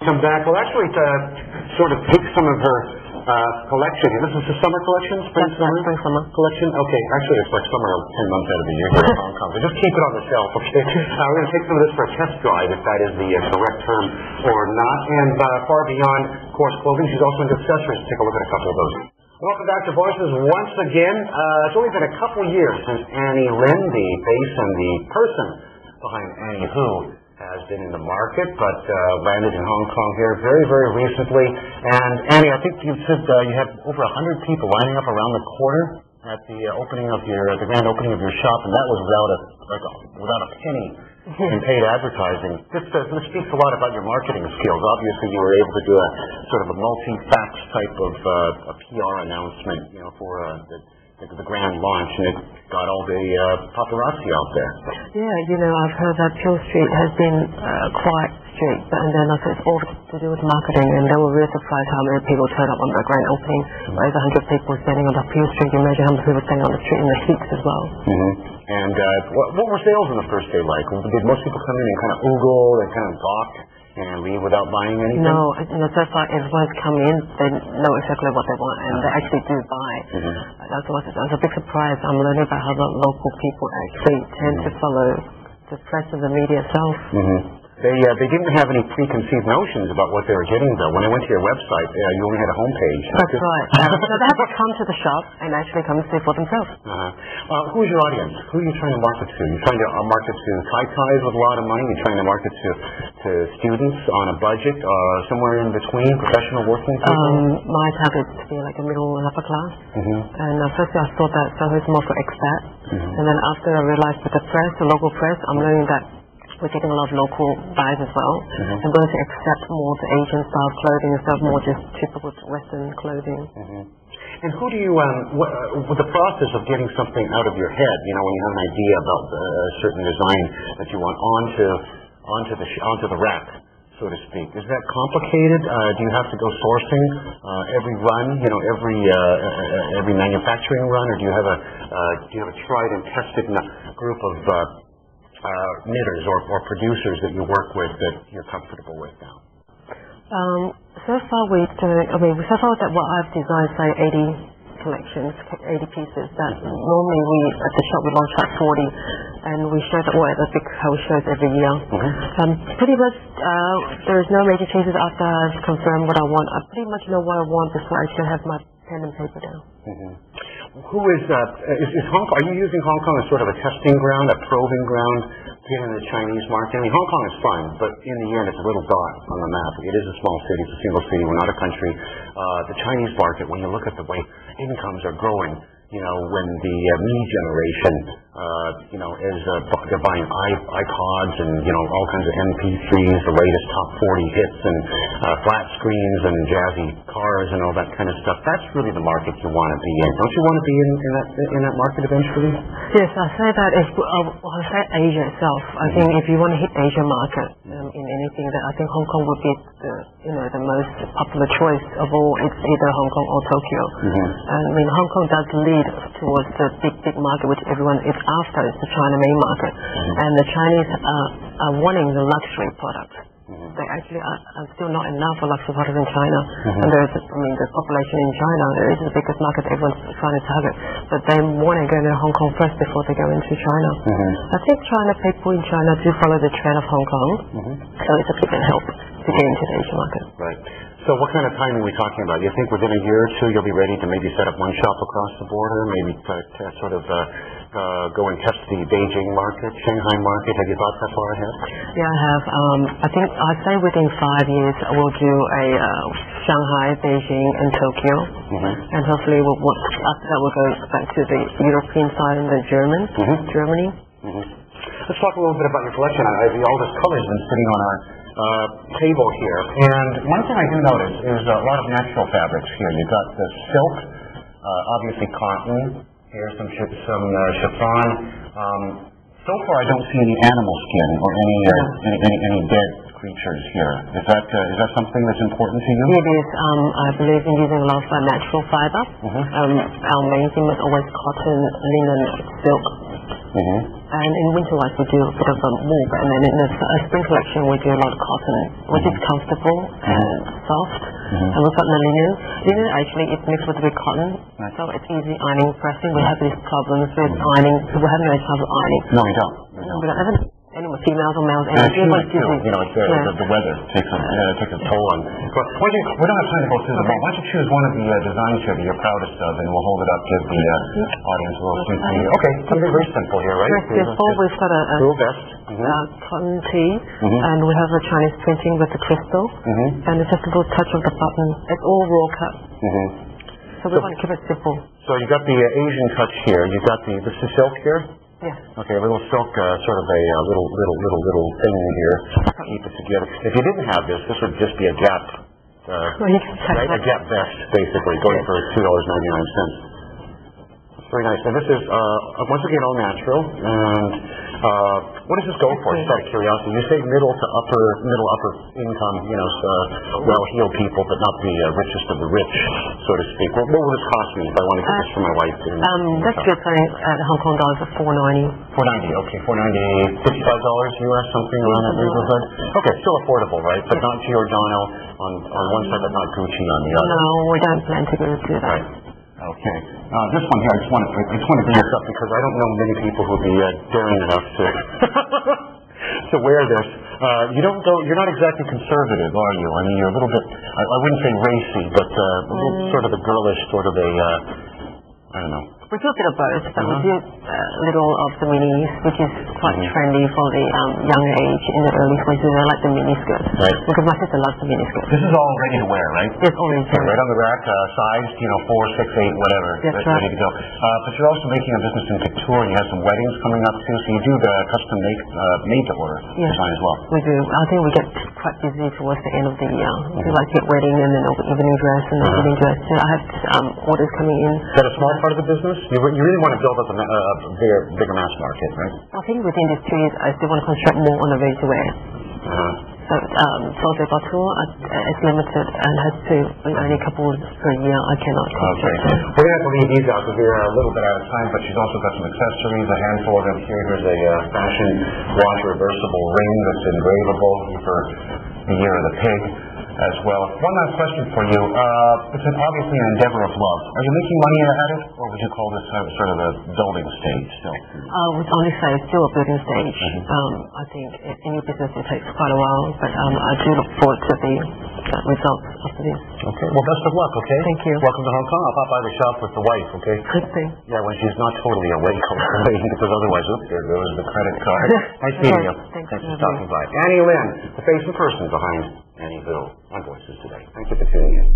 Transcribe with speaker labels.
Speaker 1: come back. Well, actually, to sort of take some of her collection. This is the summer collection, spring-summer collection. Okay, actually, it's like summer 10 months out of the year here in Hong Kong. So just keep it on the shelf, okay? We're going to take some of this for a test drive, if that is the correct term or not. And far beyond coarse clothing, she's also into accessories. Take a look at a couple of those. Welcome back to Voices once again. It's only been a couple years since Annie Lin, the face and the person behind Anniewho, has been in the market, but landed in Hong Kong here very, very recently. And Annie, I think you said you had over 100 people lining up around the corner at the opening of the grand opening of your shop, and that was without a penny in paid advertising. This speaks a lot about your marketing skills. Obviously, you were able to do a sort of a multi-facts type of a PR announcement, for the grand launch, and it got all the paparazzi out there.
Speaker 2: Yeah, I've heard that Peel Street has been quite strict, and then I said it's all to do with marketing, and they were really surprised how many people turned up on the grand opening. Over 100 people standing on the Peel Street. You imagine how many people standing on the street in the heat as well.
Speaker 1: And what were sales on the first day like? Did most people come in and kind of oogle and kind of gawk and leave without buying anything?
Speaker 2: No, so far everyone's come in, they know exactly what they want, and they actually do buy. That's a big surprise. I'm learning about how the local people actually tend to follow the press and the media itself.
Speaker 1: They didn't have any preconceived notions about what they were getting, though. When I went to your website, you only had a homepage.
Speaker 2: That's right. So they have to come to the shop and actually come and see for themselves.
Speaker 1: Who's your audience? Who are you trying to market to? You're trying to market to Thais with a lot of money? You're trying to market to students on a budget, somewhere in between, professional working people?
Speaker 2: My target is to be like a middle and upper class. And firstly, I thought that Soho is more for expat. And then after I realized with the local press, I'm learning that we're getting a lot of local buys as well. I'm going to accept more the Asian style clothing instead of more just typical Western clothing.
Speaker 1: And who do you, with the process of getting something out of your head, when you have an idea about a certain design that you want onto the rack, so to speak, is that complicated? Do you have to go sourcing every run, every manufacturing run, or do you have a tried and tested group of knitters or producers that you work with that you're comfortable with now?
Speaker 2: So far that what I've designed, say 80 collections, 80 pieces, that normally we at the shop we launch like 40, and we show that we're at the big house shows every year. Pretty much there is no major changes after I've confirmed what I want. I pretty much know what I want before I actually have my pen and paper down.
Speaker 1: Who is Hong Kong? Are you using Hong Kong as sort of a testing ground, a proving ground to get into the Chinese market? I mean, Hong Kong is fun, but in the end, it's a little dot on the map. It is a small city, it's a single city. We're not a country. The Chinese market, when you look at the way incomes are growing, when the me generation, they're buying iPods and, all kinds of MP3s, the latest top 40 hits and flat screens and jazzy cars and all that kind of stuff. That's really the market you want to be in. Don't you want to be in that market eventually?
Speaker 2: Yes, I say that I say Asia itself. I think if you want to hit Asia market in anything, that I think Hong Kong would be the most popular choice of all. It's either Hong Kong or Tokyo. I mean, Hong Kong does lead towards the big market, which everyone is after, is the China main market. And the Chinese are wanting the luxury products. They actually are still not enough for luxury products in China. And the population in China is the biggest market everyone's trying to target. But they want to go into Hong Kong first before they go into China. I think people in China do follow the trend of Hong Kong. So it's a big help to get into the Asian market.
Speaker 1: Right. So what kind of timing are we talking about? You think within a year or two you'll be ready to maybe set up one shop across the border, maybe go and test the Beijing market, Shanghai market? Have you thought that far ahead?
Speaker 2: Yeah, I have. I think I'd say within 5 years we'll do a Shanghai, Beijing, and Tokyo. And hopefully after that we'll go back to the European side and the Germany.
Speaker 1: Let's talk a little bit about your collection. All this color has been sitting on our table here, and one thing I do notice is a lot of natural fabrics here. You've got the silk, obviously cotton. Here's some chiffon. So far, I don't see any animal skin or any dead creatures here. Is that something that's important to you?
Speaker 2: It is. I believe in using a lot of natural fiber. Our main thing is always cotton, linen, silk. And in winter-wise, we do a bit of a wool, and then in the spring collection, we do a lot of cotton, which is comfortable and soft. And we've got the linen. Linen actually is mixed with cotton, so it's easy ironing, pressing. We have these problems with ironing, so we have no trouble ironing.
Speaker 1: No, we don't.
Speaker 2: We don't have any females or males.
Speaker 1: And it's humid too. You know, the weather takes a toll on. But we don't have time to go through them all. Why don't you choose one of the designs here that you're proudest of, and we'll hold it up, give the audience a little sneak preview. Okay, something very simple here, right?
Speaker 2: We've got a
Speaker 1: vest,
Speaker 2: cotton tee, and we have a Chinese printing with the crystal, and it's just a little touch of the button. It's all raw cut. So we want to keep it simple.
Speaker 1: So you got the Asian touch here. You got the silk here.
Speaker 2: Yes.
Speaker 1: Okay, a little silk, sort of a little thing in here to keep it together. If you didn't have this would just be a Gap, right? A Gap vest, basically, going for $2.99. It's very nice. And this is once again all natural. And what does this go for? Just out of curiosity, you say middle upper income, you know, well-heeled people, but not the richest of the rich, so to speak. What will this cost me if I want to get this for my wife?
Speaker 2: That's good paying at Hong Kong dollars at $4.90.
Speaker 1: $4.90, okay, $4.90, $55 US, something around that neighborhood. Okay, still affordable, right? But not Giordano on one side, but not Gucci on the other.
Speaker 2: No, we don't plan to go to that.
Speaker 1: Right. Okay. This one here, I just want to bring this up because I don't know many people who would be daring enough to to wear this. You're not exactly conservative, are you? I mean, you're a little bit, I wouldn't say racy, but sort of a girlish, sort of a, I don't know.
Speaker 2: We do a bit of both, but we do a little of the minis, which is quite trendy for the young age in the early 20s. I like the mini skirts.
Speaker 1: Right.
Speaker 2: Because my sister loves the mini skirts.
Speaker 1: This is all ready to wear, right?
Speaker 2: It's all ready to wear.
Speaker 1: Right on the rack, sized, 4, 6, 8, whatever.
Speaker 2: That's right.
Speaker 1: Ready to go. But you're also making a business in couture, and you have some weddings coming up too, so you do the custom made-to-order design as well.
Speaker 2: We do. I think we get quite busy towards the end of the year. We like get wedding and then evening dress and then evening dress. So I have orders coming in.
Speaker 1: Is that a small part of the business? You really want to build up a bigger mass market, right?
Speaker 2: I think within this period, I still want to concentrate more on the ready-to-wear. So the bottle is limited and has to be only a couple per year. I cannot concentrate.
Speaker 1: Okay. We're going to have to leave these out because we're a little bit out of time, but she's also got some accessories, a handful of them here. Here's a fashion watch reversible ring that's engravable for the year of the pig as well. One last question for you. It's obviously an endeavor of love. Are you making money at it, or would you call this sort of a building stage still?
Speaker 2: We'd only say it's still a building stage. I think any business it takes quite a while, but I do look forward to the results of this.
Speaker 1: Okay. Well, best of luck, okay?
Speaker 2: Thank you.
Speaker 1: Welcome to Hong Kong. I'll pop by the shop with the wife, okay?
Speaker 2: Good thing.
Speaker 1: Yeah, when she's not totally awake, because otherwise, there goes the credit card. Nice meeting you.
Speaker 2: Thanks
Speaker 1: for stopping by. Annie Lin, the face and person behind Anniewho on Voices Today. Thank you for tuning in.